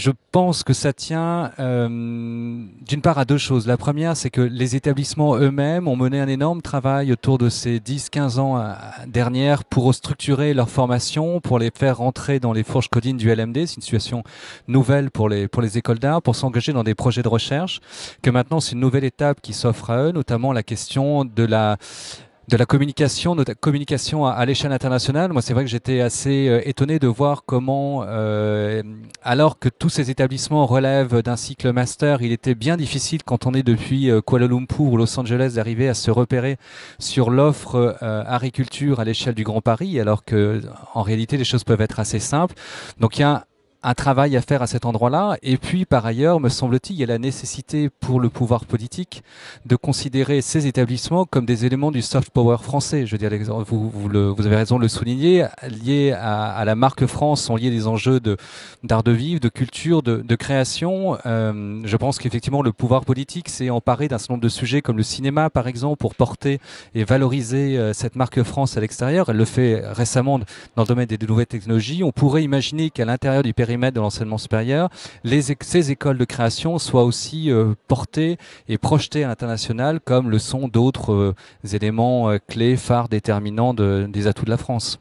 Je pense que ça tient d'une part à deux choses. La première, c'est que les établissements eux-mêmes ont mené un énorme travail autour de ces 10-15 ans dernières pour structurer leur formation, pour les faire rentrer dans les fourches codines du LMD. C'est une situation nouvelle pour les écoles d'art, pour s'engager dans des projets de recherche, que maintenant c'est une nouvelle étape qui s'offre à eux, notamment la question de la communication, communication à l'échelle internationale. Moi, c'est vrai que j'étais assez étonné de voir comment, alors que tous ces établissements relèvent d'un cycle master, il était bien difficile quand on est depuis Kuala Lumpur ou Los Angeles d'arriver à se repérer sur l'offre agriculture à l'échelle du Grand Paris, alors que en réalité les choses peuvent être assez simples. Donc il y a un travail à faire à cet endroit-là. Et puis, par ailleurs, me semble-t-il, il y a la nécessité pour le pouvoir politique de considérer ces établissements comme des éléments du soft power français. Je veux dire, vous avez raison de le souligner, liés à la marque France, sont liés des enjeux d'art de vivre, de culture, de création. Je pense qu'effectivement, le pouvoir politique s'est emparé d'un certain nombre de sujets comme le cinéma, par exemple, pour porter et valoriser cette marque France à l'extérieur. Elle le fait récemment dans le domaine des nouvelles technologies. On pourrait imaginer qu'à l'intérieur du périmètre de l'enseignement supérieur, ces écoles de création soient aussi portées et projetées à l'international comme le sont d'autres éléments clés, phares, déterminants des atouts de la France.